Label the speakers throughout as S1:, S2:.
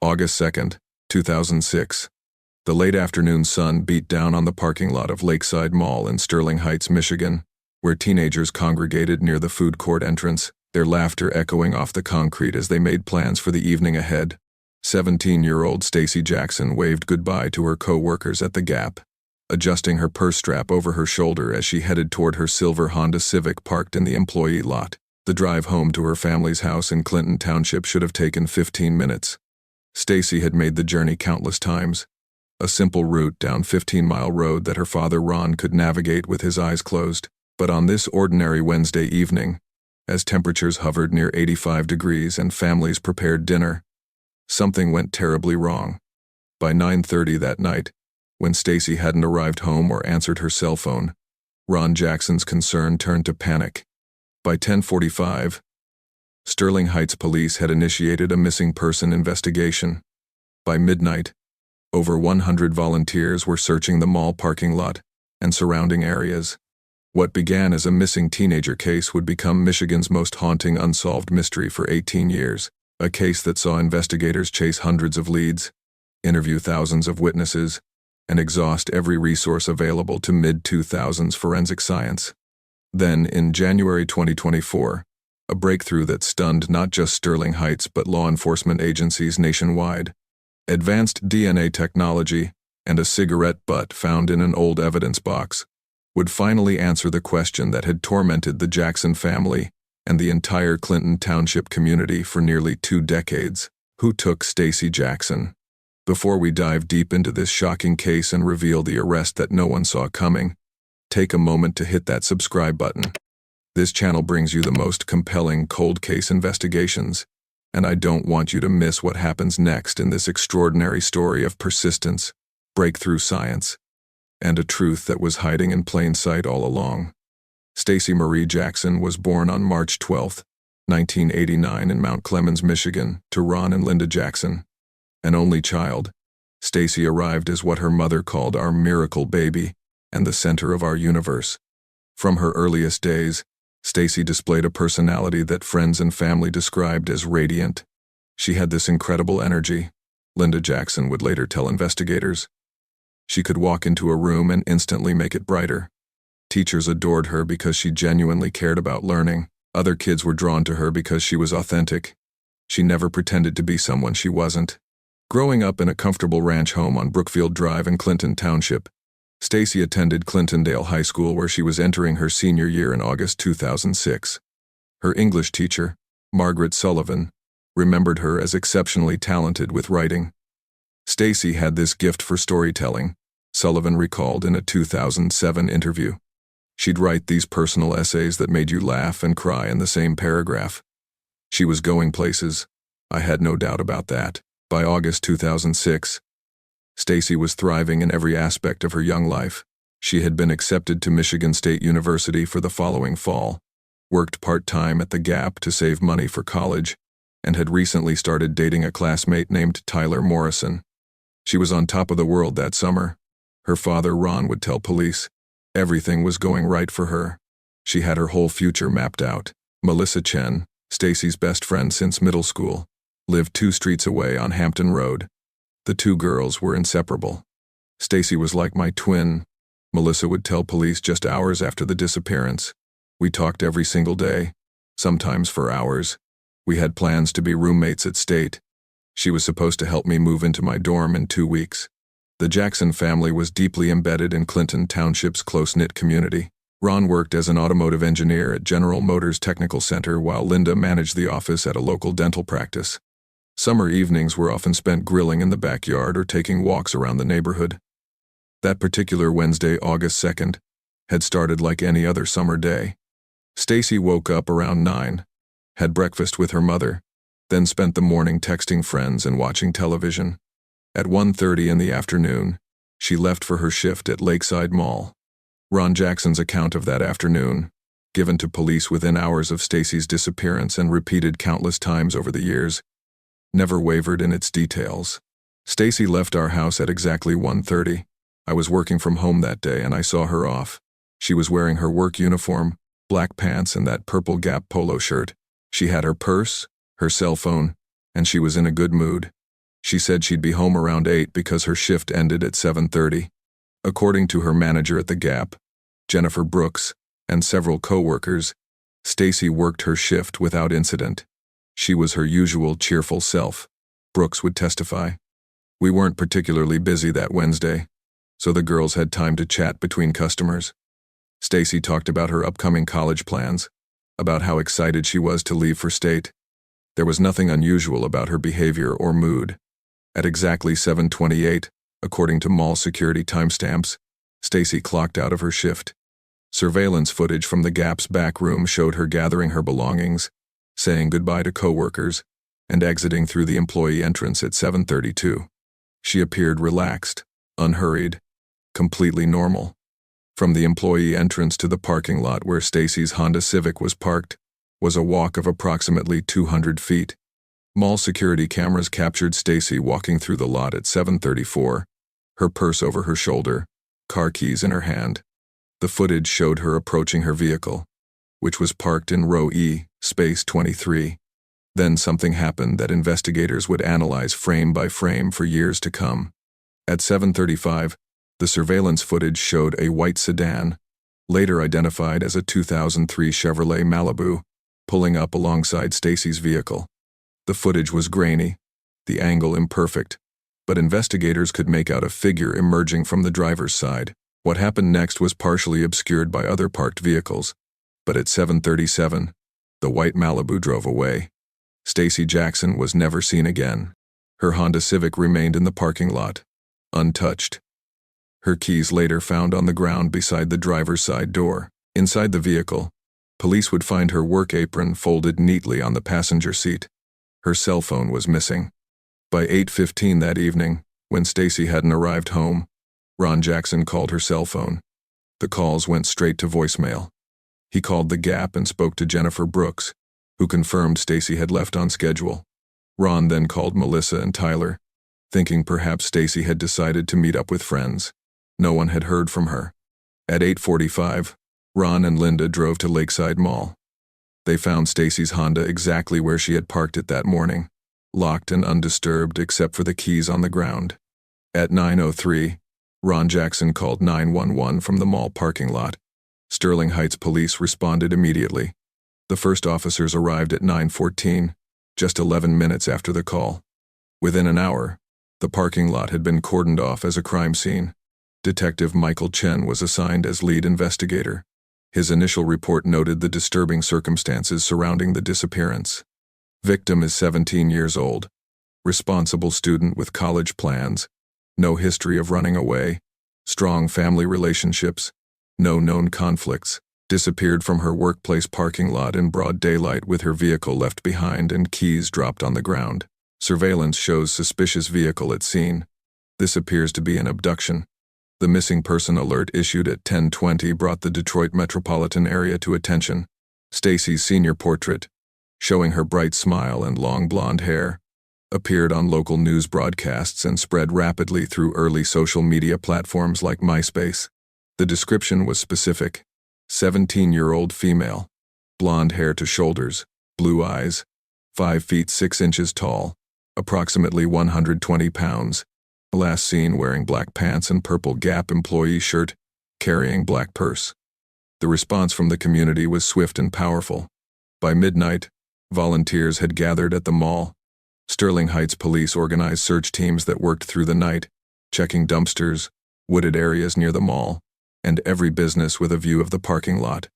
S1: August 2, 2006. The late afternoon sun beat down on the parking lot of Lakeside Mall in Sterling Heights, Michigan, where teenagers congregated near the food court entrance, their laughter echoing off the concrete as they made plans for the evening ahead. 17-year-old Stacy Jackson waved goodbye to her co-workers at the Gap, adjusting her purse strap over her shoulder as she headed toward her silver Honda Civic parked in the employee lot. The drive home to her family's house in Clinton Township should have taken 15 minutes. Stacy had made the journey countless times, a simple route down 15-mile road that her father Ron could navigate with his eyes closed. But on this ordinary Wednesday evening, as temperatures hovered near 85 degrees and families prepared dinner, something went terribly wrong. By 9:30 that night, when Stacy hadn't arrived home or answered her cell phone, Ron Jackson's concern turned to panic. By 10:45, Sterling Heights police had initiated a missing person investigation. By midnight, over 100 volunteers were searching the mall parking lot and surrounding areas. What began as a missing teenager case would become Michigan's most haunting unsolved mystery for 18 years, a case that saw investigators chase hundreds of leads, interview thousands of witnesses, and exhaust every resource available to mid-2000s forensic science. Then, in January 2024, a breakthrough that stunned not just Sterling Heights but law enforcement agencies nationwide. Advanced DNA technology and a cigarette butt found in an old evidence box would finally answer the question that had tormented the Jackson family and the entire Clinton Township community for nearly 2 decades. Who took Stacy Jackson? Before we dive deep into this shocking case and reveal the arrest that no one saw coming, take a moment to hit that subscribe button. This channel brings you the most compelling cold case investigations, and I don't want you to miss what happens next in this extraordinary story of persistence, breakthrough science, and a truth that was hiding in plain sight all along. Stacy Marie Jackson was born on March 12, 1989 in Mount Clemens, Michigan, to Ron and Linda Jackson. An only child, Stacy arrived as what her mother called our miracle baby and the center of our universe. From her earliest days, Stacy displayed a personality that friends and family described as radiant. She had this incredible energy, Linda Jackson would later tell investigators. She could walk into a room and instantly make it brighter. Teachers adored her because she genuinely cared about learning. Other kids were drawn to her because she was authentic. She never pretended to be someone she wasn't. Growing up in a comfortable ranch home on Brookfield Drive in Clinton Township, Stacy attended Clintondale High School where she was entering her senior year in August 2006. Her English teacher, Margaret Sullivan, remembered her as exceptionally talented with writing. Stacy had this gift for storytelling, Sullivan recalled in a 2007 interview. She'd write these personal essays that made you laugh and cry in the same paragraph. She was going places. I had no doubt about that. By August 2006, Stacy was thriving in every aspect of her young life. She had been accepted to Michigan State University for the following fall, worked part-time at the Gap to save money for college, and had recently started dating a classmate named Tyler Morrison. She was on top of the world that summer. Her father, Ron, would tell police everything was going right for her. She had her whole future mapped out. Melissa Chen, Stacy's best friend since middle school, lived 2 streets away on Hampton Road. The 2 girls were inseparable. Stacy was like my twin, Melissa would tell police just hours after the disappearance. We talked every single day, sometimes for hours. We had plans to be roommates at State. She was supposed to help me move into my dorm in 2 weeks. The Jackson family was deeply embedded in Clinton Township's close-knit community. Ron worked as an automotive engineer at General Motors Technical Center while Linda managed the office at a local dental practice. Summer evenings were often spent grilling in the backyard or taking walks around the neighborhood. That particular Wednesday, August 2nd, had started like any other summer day. Stacy woke up around 9, had breakfast with her mother, then spent the morning texting friends and watching television. At 1:30 in the afternoon, she left for her shift at Lakeside Mall. Ron Jackson's account of that afternoon, given to police within hours of Stacy's disappearance and repeated countless times over the years, never wavered in its details. Stacy left our house at exactly 1:30. I was working from home that day and I saw her off. She was wearing her work uniform, black pants and that purple Gap polo shirt. She had her purse, her cell phone, and she was in a good mood. She said she'd be home around 8 because her shift ended at 7:30. According to her manager at the Gap, Jennifer Brooks, and several co-workers, Stacy worked her shift without incident. She was her usual cheerful self, Brooks would testify. We weren't particularly busy that Wednesday, so the girls had time to chat between customers. Stacy talked about her upcoming college plans, about how excited she was to leave for state. There was nothing unusual about her behavior or mood. At exactly 7:28, according to mall security timestamps, Stacy clocked out of her shift. Surveillance footage from the Gap's back room showed her gathering her belongings, saying goodbye to coworkers, and exiting through the employee entrance at 7:32. She appeared relaxed, unhurried, completely normal. From the employee entrance to the parking lot where Stacy's Honda Civic was parked was a walk of approximately 200 feet. Mall security cameras captured Stacy walking through the lot at 7:34, her purse over her shoulder, car keys in her hand. The footage showed her approaching her vehicle, which was parked in row E, space 23. Then something happened that investigators would analyze frame by frame for years to come. At 7:35, the surveillance footage showed a white sedan, later identified as a 2003 Chevrolet Malibu, pulling up alongside Stacy's vehicle. The footage was grainy, the angle imperfect, but investigators could make out a figure emerging from the driver's side. What happened next was partially obscured by other parked vehicles, but at 7:37, the white Malibu drove away. Stacy Jackson was never seen again. Her Honda Civic remained in the parking lot, untouched. Her keys later found on the ground beside the driver's side door. Inside the vehicle, police would find her work apron folded neatly on the passenger seat. Her cell phone was missing. By 8:15 that evening, when Stacy hadn't arrived home, Ron Jackson called her cell phone. The calls went straight to voicemail. He called the Gap and spoke to Jennifer Brooks, who confirmed Stacy had left on schedule. Ron then called Melissa and Tyler, thinking perhaps Stacy had decided to meet up with friends. No one had heard from her. At 8:45, Ron and Linda drove to Lakeside Mall. They found Stacy's Honda exactly where she had parked it that morning, locked and undisturbed except for the keys on the ground. At 9:03, Ron Jackson called 911 from the mall parking lot. Sterling Heights police responded immediately. The first officers arrived at 9:14, just 11 minutes after the call. Within an hour, the parking lot had been cordoned off as a crime scene. Detective Michael Chen was assigned as lead investigator. His initial report noted the disturbing circumstances surrounding the disappearance. Victim is 17 years old, responsible student with college plans, no history of running away, strong family relationships, no known conflicts, disappeared from her workplace parking lot in broad daylight with her vehicle left behind and keys dropped on the ground. Surveillance shows suspicious vehicle at scene. This appears to be an abduction. The missing person alert issued at 10:20 brought the Detroit metropolitan area to attention. Stacy's senior portrait, showing her bright smile and long blonde hair, appeared on local news broadcasts and spread rapidly through early social media platforms like MySpace. The description was specific: 17-year-old female, blonde hair to shoulders, blue eyes, 5 feet 6 inches tall, approximately 120 pounds, last seen wearing black pants and purple Gap employee shirt, carrying black purse. The response from the community was swift and powerful. By midnight, volunteers had gathered at the mall. Sterling Heights police organized search teams that worked through the night, checking dumpsters, wooded areas near the mall, and every business with a view of the parking lot.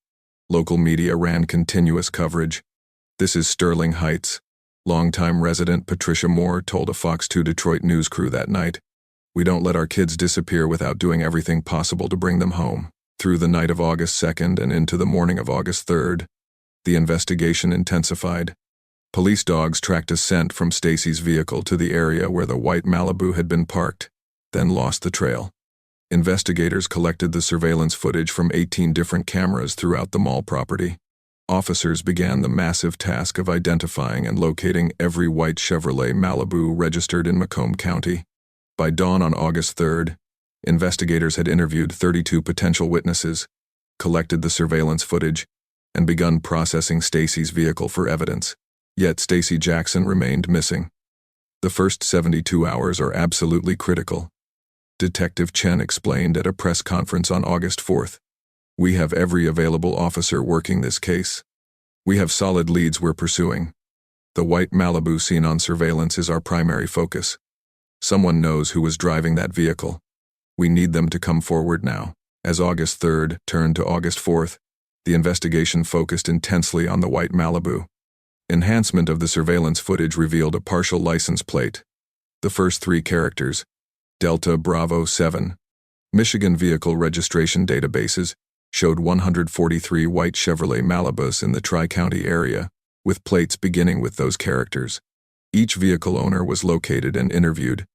S1: Local media ran continuous coverage. "This is Sterling Heights," longtime resident Patricia Moore told a Fox 2 Detroit news crew that night. "We don't let our kids disappear without doing everything possible to bring them home." Through the night of August 2nd and into the morning of August 3rd, the investigation intensified. Police dogs tracked a scent from Stacy's vehicle to the area where the white Malibu had been parked, then lost the trail. Investigators collected the surveillance footage from 18 different cameras throughout the mall property. Officers began the massive task of identifying and locating every white Chevrolet Malibu registered in Macomb County. By dawn on August 3rd, investigators had interviewed 32 potential witnesses, collected the surveillance footage, and begun processing Stacy's vehicle for evidence. Yet Stacy Jackson remained missing. The first 72 hours are absolutely critical. Detective Chen explained at a press conference on August 4th. We have every available officer working this case. We have solid leads we're pursuing. The white Malibu seen on surveillance is our primary focus. Someone knows who was driving that vehicle. We need them to come forward now. As August 3rd turned to August 4th, the investigation focused intensely on the white Malibu. Enhancement of the surveillance footage revealed a partial license plate. The first three characters, Delta Bravo 7, Michigan vehicle registration databases, showed 143 white Chevrolet Malibus in the Tri-County area, with plates beginning with those characters. Each vehicle owner was located and interviewed.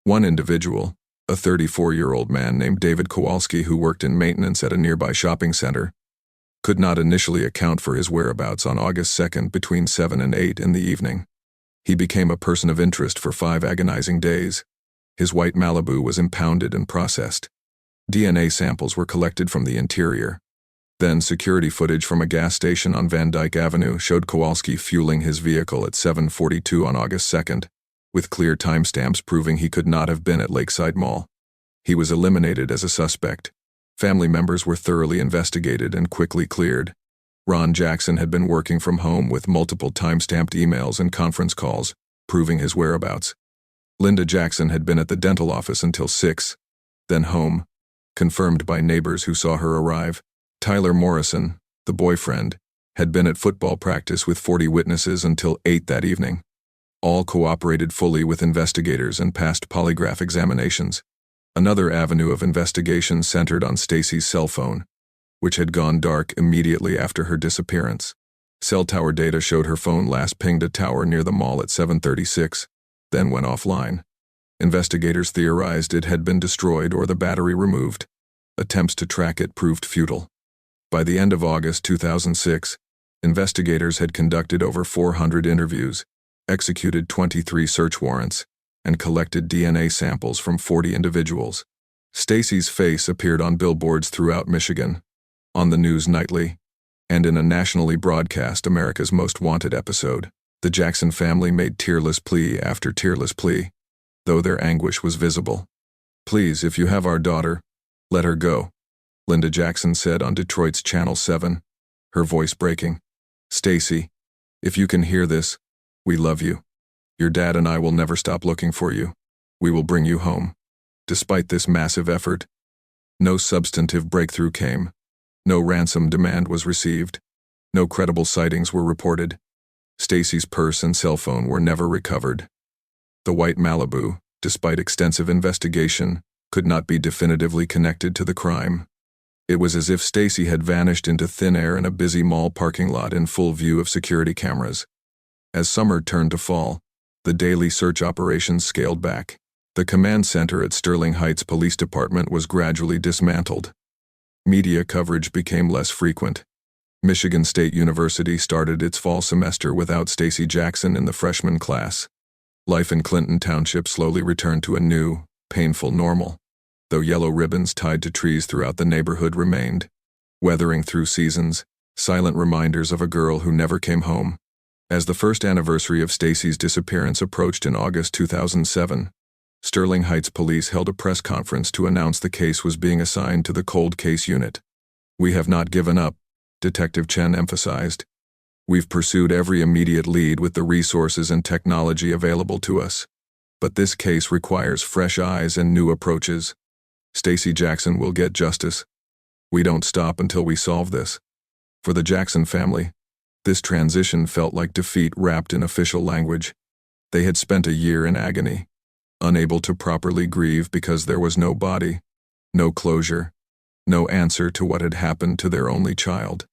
S1: One individual, a 34-year-old man named David Kowalski who worked in maintenance at a nearby shopping center, could not initially account for his whereabouts on August 2nd between 7 and 8 in the evening. He became a person of interest for 5 agonizing days. His white Malibu was impounded and processed. DNA samples were collected from the interior. Then security footage from a gas station on Van Dyke Avenue showed Kowalski fueling his vehicle at 7:42 on August 2nd, with clear timestamps proving he could not have been at Lakeside Mall. He was eliminated as a suspect. Family members were thoroughly investigated and quickly cleared. Ron Jackson had been working from home with multiple time-stamped emails and conference calls, proving his whereabouts. Linda Jackson had been at the dental office until 6, then home, confirmed by neighbors who saw her arrive. Tyler Morrison, the boyfriend, had been at football practice with 40 witnesses until 8 that evening. All cooperated fully with investigators and passed polygraph examinations. Another avenue of investigation centered on Stacy's cell phone, which had gone dark immediately after her disappearance. Cell tower data showed her phone last pinged a tower near the mall at 7:36, then went offline. Investigators theorized it had been destroyed or the battery removed. Attempts to track it proved futile. By the end of August 2006, investigators had conducted over 400 interviews, executed 23 search warrants, and collected DNA samples from 40 individuals. Stacy's face appeared on billboards throughout Michigan, on the news nightly, and in a nationally broadcast America's Most Wanted episode. The Jackson family made tearless plea after tearless plea, though their anguish was visible. "Please, if you have our daughter, let her go," Linda Jackson said on Detroit's Channel 7, her voice breaking. "Stacy, if you can hear this, we love you. Your dad and I will never stop looking for you. We will bring you home." Despite this massive effort, no substantive breakthrough came. No ransom demand was received. No credible sightings were reported. Stacy's purse and cell phone were never recovered. The white Malibu, despite extensive investigation, could not be definitively connected to the crime. It was as if Stacy had vanished into thin air in a busy mall parking lot in full view of security cameras. As summer turned to fall, the daily search operations scaled back. The command center at Sterling Heights Police Department was gradually dismantled. Media coverage became less frequent. Michigan State University started its fall semester without Stacy Jackson in the freshman class. Life in Clinton Township slowly returned to a new, painful normal, though yellow ribbons tied to trees throughout the neighborhood remained, weathering through seasons, silent reminders of a girl who never came home. As the first anniversary of Stacy's disappearance approached in August 2007, Sterling Heights Police held a press conference to announce the case was being assigned to the Cold Case Unit. "We have not given up," Detective Chen emphasized. "We've pursued every immediate lead with the resources and technology available to us. But this case requires fresh eyes and new approaches. Stacy Jackson will get justice. We don't stop until we solve this." For the Jackson family, this transition felt like defeat wrapped in official language. They had spent a year in agony, unable to properly grieve because there was no body, no closure, no answer to what had happened to their only child.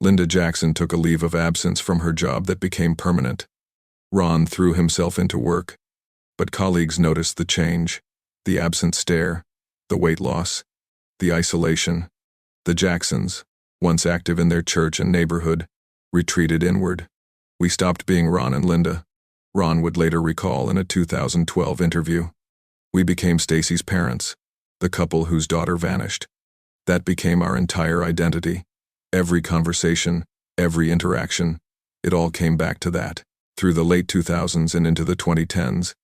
S1: Linda Jackson took a leave of absence from her job that became permanent. Ron threw himself into work, but colleagues noticed the change, the absent stare, the weight loss, the isolation. The Jacksons, once active in their church and neighborhood, retreated inward. "We stopped being Ron and Linda," Ron would later recall in a 2012 interview. "We became Stacy's parents, the couple whose daughter vanished. That became our entire identity. Every conversation, every interaction, it all came back to that." Through the late 2000s and into the 2010s,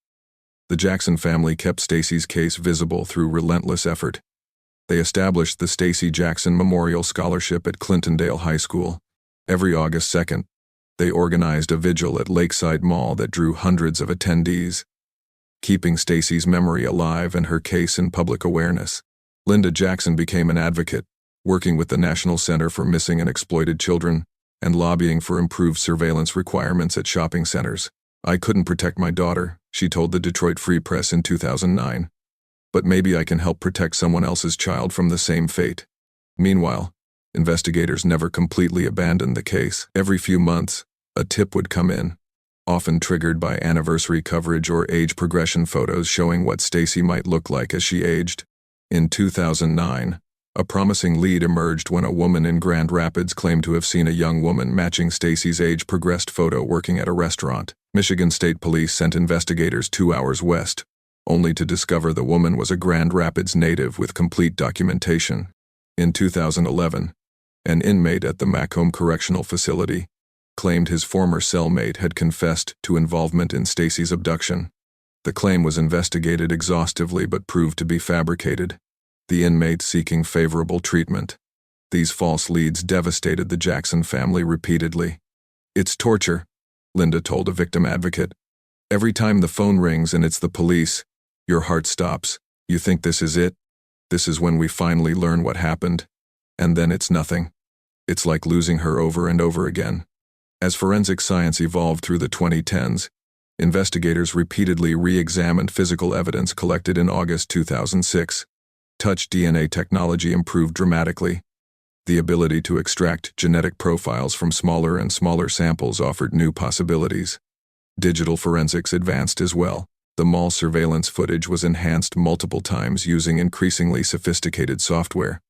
S1: The Jackson family kept Stacy's case visible through relentless effort. They established the Stacy Jackson Memorial Scholarship at Clintondale High School. Every August 2nd, they organized a vigil at Lakeside Mall that drew hundreds of attendees, keeping Stacy's memory alive and her case in public awareness. Linda Jackson became an advocate, working with the National Center for Missing and Exploited Children and lobbying for improved surveillance requirements at shopping centers. "I couldn't protect my daughter," she told the Detroit Free Press in 2009. "But maybe I can help protect someone else's child from the same fate." Meanwhile, investigators never completely abandoned the case. Every few months, a tip would come in, often triggered by anniversary coverage or age progression photos showing what Stacy might look like as she aged. In 2009, a promising lead emerged when a woman in Grand Rapids claimed to have seen a young woman matching Stacy's age-progressed photo working at a restaurant. Michigan State Police sent investigators 2 hours west, only to discover the woman was a Grand Rapids native with complete documentation. In 2011, an inmate at the Macomb Correctional Facility claimed his former cellmate had confessed to involvement in Stacy's abduction. The claim was investigated exhaustively but proved to be fabricated, the inmate seeking favorable treatment. These false leads devastated the Jackson family repeatedly. "It's torture," Linda told a victim advocate. "Every time the phone rings and it's the police, your heart stops. You think this is it? This is when we finally learn what happened. And then it's nothing. It's like losing her over and over again." As forensic science evolved through the 2010s, investigators repeatedly re-examined physical evidence collected in August 2006. Touch DNA technology improved dramatically. The ability to extract genetic profiles from smaller and smaller samples offered new possibilities. Digital forensics advanced as well. The mall surveillance footage was enhanced multiple times using increasingly sophisticated software.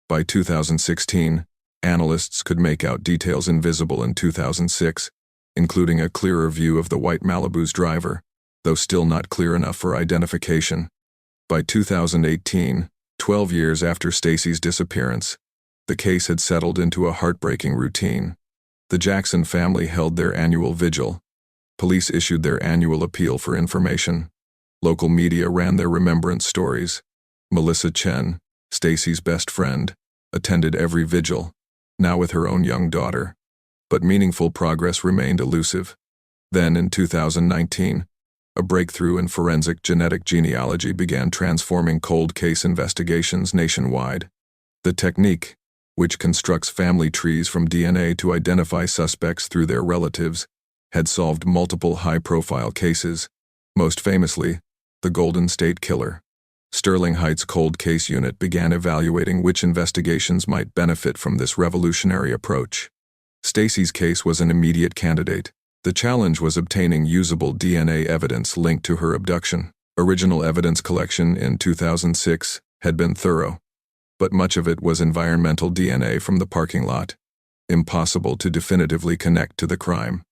S1: By 2016, analysts could make out details invisible in 2006, including a clearer view of the white Malibu's driver, though still not clear enough for identification. By 2018, 12 years after Stacy's disappearance, the case had settled into a heartbreaking routine. The Jackson family held their annual vigil. Police issued their annual appeal for information. Local media ran their remembrance stories. Melissa Chen, Stacy's best friend, attended every vigil, now with her own young daughter. But meaningful progress remained elusive. Then, in 2019, a breakthrough in forensic genetic genealogy began transforming cold case investigations nationwide. The technique, which constructs family trees from DNA to identify suspects through their relatives, had solved multiple high-profile cases, most famously, the Golden State Killer. Sterling Heights Cold Case Unit began evaluating which investigations might benefit from this revolutionary approach. Stacy's case was an immediate candidate. The challenge was obtaining usable DNA evidence linked to her abduction. Original evidence collection in 2006 had been thorough, but much of it was environmental DNA from the parking lot, impossible to definitively connect to the crime.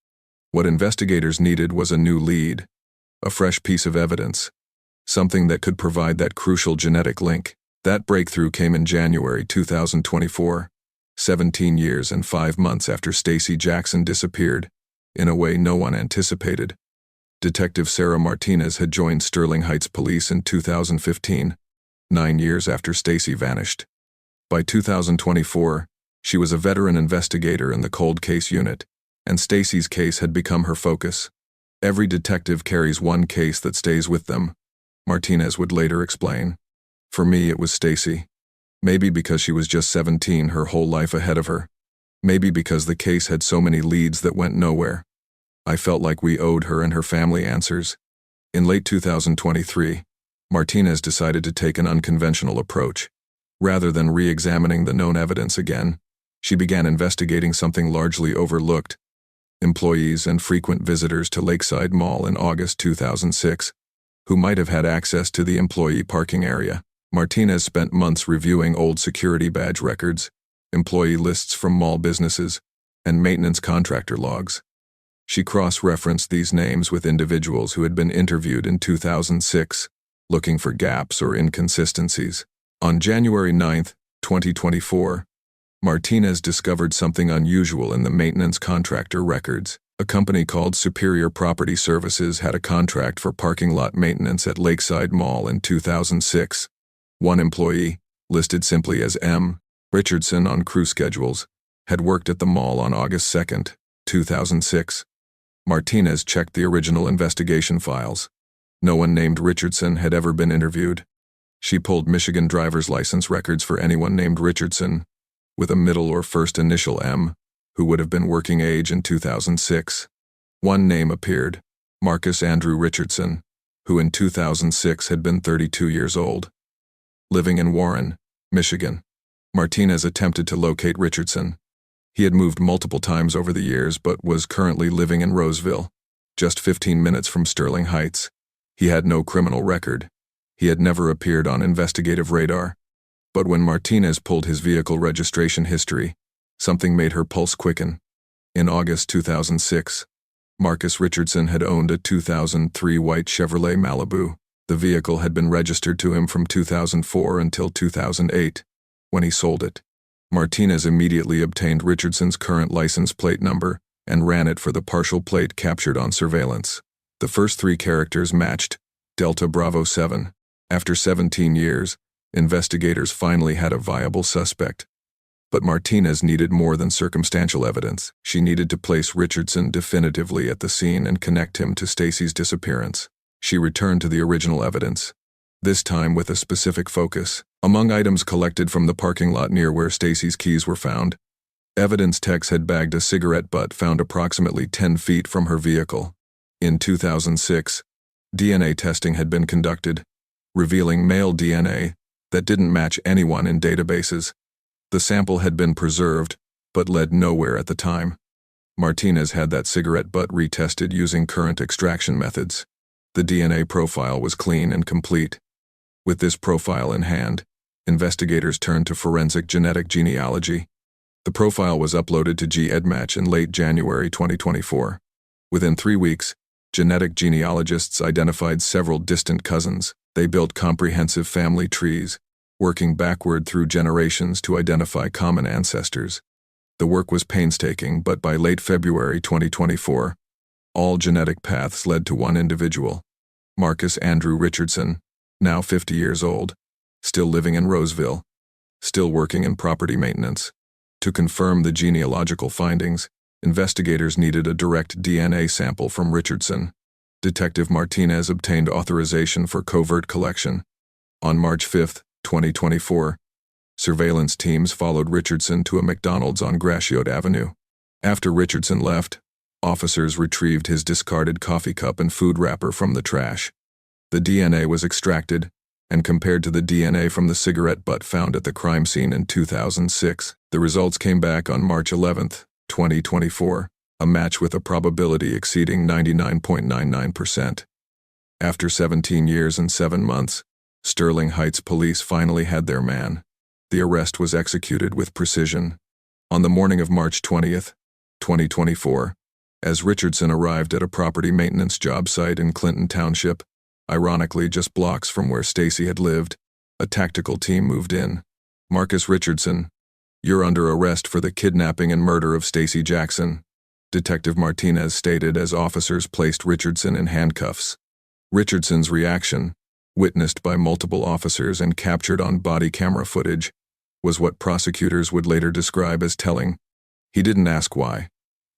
S1: What investigators needed was a new lead, a fresh piece of evidence, something that could provide that crucial genetic link. That breakthrough came in January 2024, 17 years and 5 months after Stacy Jackson disappeared, in a way no one anticipated. Detective Sarah Martinez had joined Sterling Heights Police in 2015, 9 years after Stacy vanished. By 2024, she was a veteran investigator in the cold case unit, and Stacy's case had become her focus. "Every detective carries one case that stays with them," Martinez would later explain. "For me, it was Stacy. Maybe because she was just 17, her whole life ahead of her. Maybe because the case had so many leads that went nowhere. I felt like we owed her and her family answers." In late 2023, Martinez decided to take an unconventional approach. Rather than re-examining the known evidence again, she began investigating something largely overlooked: employees and frequent visitors to Lakeside Mall in August 2006, who might have had access to the employee parking area. Martinez spent months reviewing old security badge records, employee lists from mall businesses, and maintenance contractor logs. She cross-referenced these names with individuals who had been interviewed in 2006, looking for gaps or inconsistencies. On January 9, 2024, Martinez discovered something unusual in the maintenance contractor records. A company called Superior Property Services had a contract for parking lot maintenance at Lakeside Mall in 2006. One employee, listed simply as M. Richardson on crew schedules, had worked at the mall on August 2, 2006. Martinez checked the original investigation files. No one named Richardson had ever been interviewed. She pulled Michigan driver's license records for anyone named Richardson, with a middle or first initial M, who would have been working age in 2006. One name appeared, Marcus Andrew Richardson, who in 2006 had been 32 years old. Living in Warren, Michigan, Martinez attempted to locate Richardson. He had moved multiple times over the years but was currently living in Roseville, just 15 minutes from Sterling Heights. He had no criminal record. He had never appeared on investigative radar. But when Martinez pulled his vehicle registration history, something made her pulse quicken. In August 2006, Marcus Richardson had owned a 2003 white Chevrolet Malibu. The vehicle had been registered to him from 2004 until 2008, when he sold it. Martinez immediately obtained Richardson's current license plate number and ran it for the partial plate captured on surveillance. The first three characters matched, Delta Bravo 7. After 17 years, investigators finally had a viable suspect. But Martinez needed more than circumstantial evidence. She needed to place Richardson definitively at the scene and connect him to Stacy's disappearance. She returned to the original evidence, this time with a specific focus. Among items collected from the parking lot near where Stacy's keys were found, evidence techs had bagged a cigarette butt found approximately 10 feet from her vehicle. In 2006, DNA testing had been conducted, revealing male DNA that didn't match anyone in databases. The sample had been preserved, but led nowhere at the time. Martinez had that cigarette butt retested using current extraction methods. The DNA profile was clean and complete. With this profile in hand, investigators turned to forensic genetic genealogy. The profile was uploaded to GEDmatch in late January 2024. Within 3 weeks, genetic genealogists identified several distant cousins. They built comprehensive family trees, working backward through generations to identify common ancestors. The work was painstaking, but by late February 2024, all genetic paths led to one individual, Marcus Andrew Richardson, now 50 years old, still living in Roseville, still working in property maintenance. To confirm the genealogical findings, investigators needed a direct DNA sample from Richardson. Detective Martinez obtained authorization for covert collection. On March 5, 2024, surveillance teams followed Richardson to a McDonald's on Gratiot Avenue. After Richardson left, officers retrieved his discarded coffee cup and food wrapper from the trash. The DNA was extracted and compared to the DNA from the cigarette butt found at the crime scene in 2006. The results came back on March 11, 2024, a match with a probability exceeding 99.99%. After 17 years and 7 months, Sterling Heights police finally had their man. The arrest was executed with precision. On the morning of March 20, 2024, as Richardson arrived at a property maintenance job site in Clinton Township, ironically just blocks from where Stacy had lived, a tactical team moved in. Marcus Richardson, you're under arrest for the kidnapping and murder of Stacy Jackson, Detective Martinez stated as officers placed Richardson in handcuffs. Richardson's reaction, witnessed by multiple officers and captured on body camera footage, was what prosecutors would later describe as telling. He didn't ask why,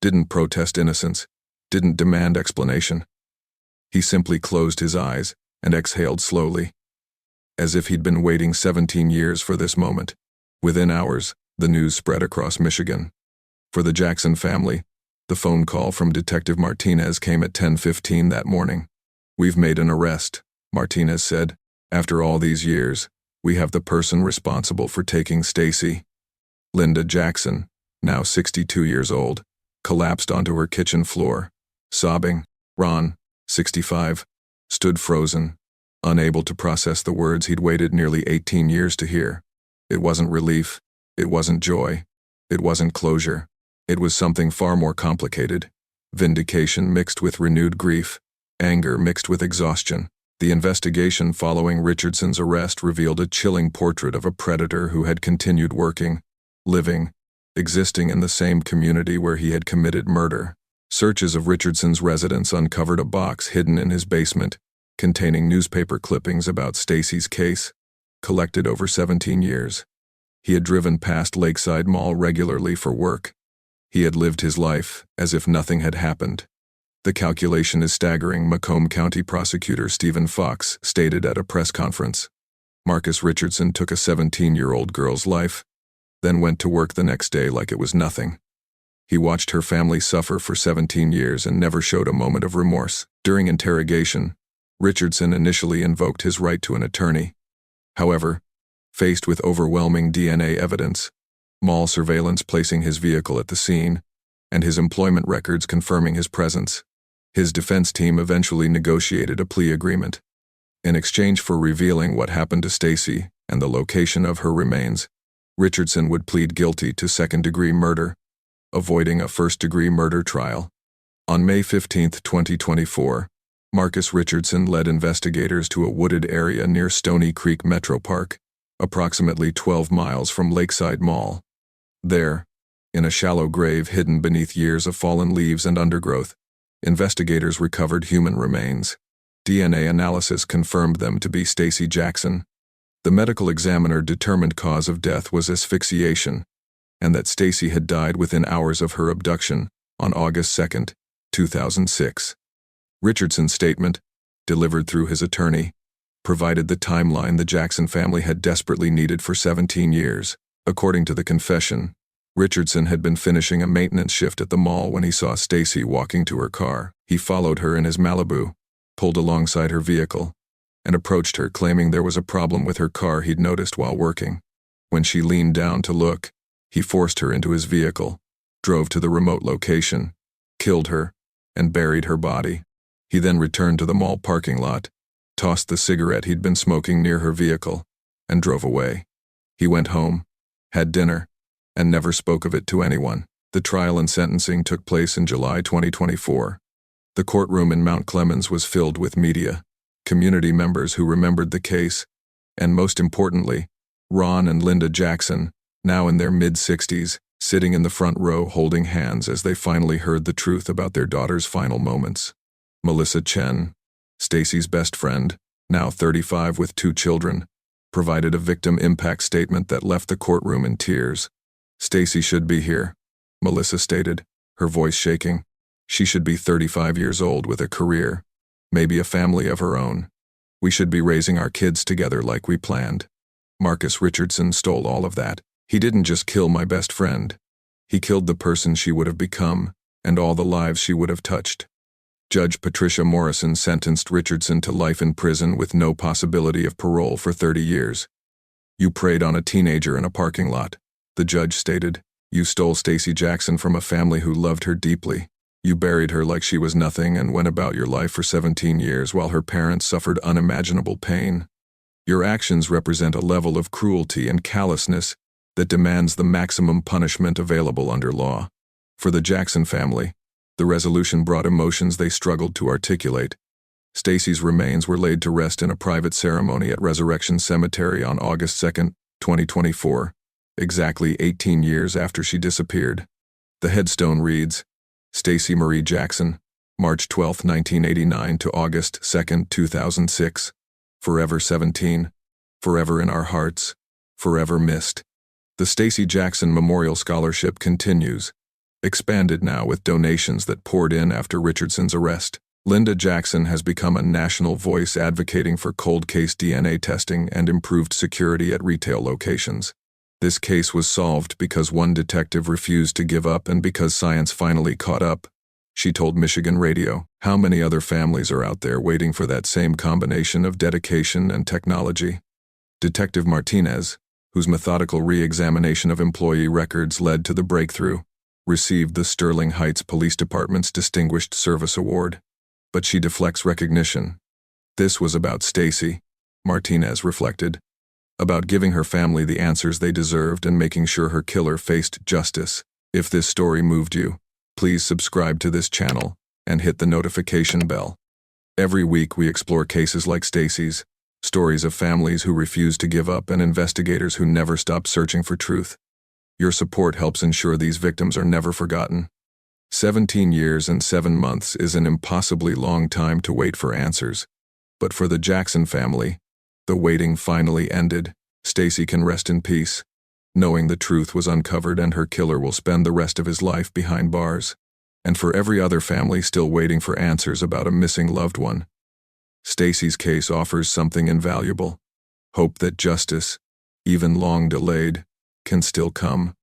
S1: didn't protest innocence, didn't demand explanation. He simply closed his eyes and exhaled slowly, as if he'd been waiting 17 years for this moment. Within hours, the news spread across Michigan. For the Jackson family, the phone call from Detective Martinez came at 10:15 that morning. "We've made an arrest," Martinez said. "After all these years, we have the person responsible for taking Stacy." Linda Jackson, now 62 years old, collapsed onto her kitchen floor, sobbing. Ron, 65, stood frozen, unable to process the words he'd waited nearly 18 years to hear. It wasn't relief, it wasn't joy, it wasn't closure. It was something far more complicated. Vindication mixed with renewed grief, anger mixed with exhaustion. The investigation following Richardson's arrest revealed a chilling portrait of a predator who had continued working, living, existing in the same community where he had committed murder. Searches of Richardson's residence uncovered a box hidden in his basement containing newspaper clippings about Stacy's case, collected over 17 years. He had driven past Lakeside Mall regularly for work. He had lived his life as if nothing had happened. The calculation is staggering, Macomb County Prosecutor Stephen Fox stated at a press conference. Marcus Richardson took a 17-year-old girl's life, then went to work the next day like it was nothing. He watched her family suffer for 17 years and never showed a moment of remorse. During interrogation, Richardson initially invoked his right to an attorney. However, faced with overwhelming DNA evidence, mall surveillance placing his vehicle at the scene, and his employment records confirming his presence, his defense team eventually negotiated a plea agreement. In exchange for revealing what happened to Stacy and the location of her remains, Richardson would plead guilty to second-degree murder, avoiding a first-degree murder trial. On May 15, 2024, Marcus Richardson led investigators to a wooded area near Stony Creek Metro Park, approximately 12 miles from Lakeside Mall. There, in a shallow grave hidden beneath years of fallen leaves and undergrowth, investigators recovered human remains. DNA analysis confirmed them to be Stacy Jackson. The medical examiner determined cause of death was asphyxiation, and that Stacy had died within hours of her abduction on August 2, 2006. Richardson's statement, delivered through his attorney, provided the timeline the Jackson family had desperately needed for 17 years. According to the confession, Richardson had been finishing a maintenance shift at the mall when he saw Stacy walking to her car. He followed her in his Malibu, pulled alongside her vehicle, and approached her claiming there was a problem with her car he'd noticed while working. When she leaned down to look, he forced her into his vehicle, drove to the remote location, killed her, and buried her body. He then returned to the mall parking lot, tossed the cigarette he'd been smoking near her vehicle, and drove away. He went home, had dinner, and never spoke of it to anyone. The trial and sentencing took place in July 2024. The courtroom in Mount Clemens was filled with media, community members who remembered the case, and most importantly, Ron and Linda Jackson, now in their mid-60s, sitting in the front row holding hands as they finally heard the truth about their daughter's final moments. Melissa Chen, Stacy's best friend, now 35 with 2 children, provided a victim impact statement that left the courtroom in tears. "Stacy should be here," Melissa stated, her voice shaking. "She should be 35 years old with a career, maybe a family of her own. We should be raising our kids together like we planned." Marcus Richardson stole all of that. "He didn't just kill my best friend. He killed the person she would have become and all the lives she would have touched." Judge Patricia Morrison sentenced Richardson to life in prison with no possibility of parole for 30 years. "You preyed on a teenager in a parking lot," the judge stated. "You stole Stacy Jackson from a family who loved her deeply. You buried her like she was nothing and went about your life for 17 years while her parents suffered unimaginable pain. Your actions represent a level of cruelty and callousness that demands the maximum punishment available under law." For the Jackson family, the resolution brought emotions they struggled to articulate. Stacy's remains were laid to rest in a private ceremony at Resurrection Cemetery on August 2, 2024, exactly 18 years after she disappeared. The headstone reads, Stacy Marie Jackson, March 12, 1989 to August 2, 2006. Forever 17. Forever in our hearts. Forever missed. The Stacy Jackson Memorial Scholarship continues, expanded now with donations that poured in after Richardson's arrest. Linda Jackson has become a national voice advocating for cold case DNA testing and improved security at retail locations. This case was solved because one detective refused to give up and because science finally caught up, she told Michigan Radio. How many other families are out there waiting for that same combination of dedication and technology? Detective Martinez, whose methodical re-examination of employee records led to the breakthrough, received the Sterling Heights Police Department's Distinguished Service Award. But she deflects recognition. This was about Stacy, Martinez reflected, about giving her family the answers they deserved and making sure her killer faced justice. If this story moved you, please subscribe to this channel and hit the notification bell. Every week we explore cases like Stacy's, stories of families who refuse to give up and investigators who never stop searching for truth. Your support helps ensure these victims are never forgotten. 17 years and 7 months is an impossibly long time to wait for answers. But for the Jackson family, the waiting finally ended. Stacy can rest in peace, knowing the truth was uncovered and her killer will spend the rest of his life behind bars. And for every other family still waiting for answers about a missing loved one, Stacy's case offers something invaluable: hope that justice, even long delayed, can still come.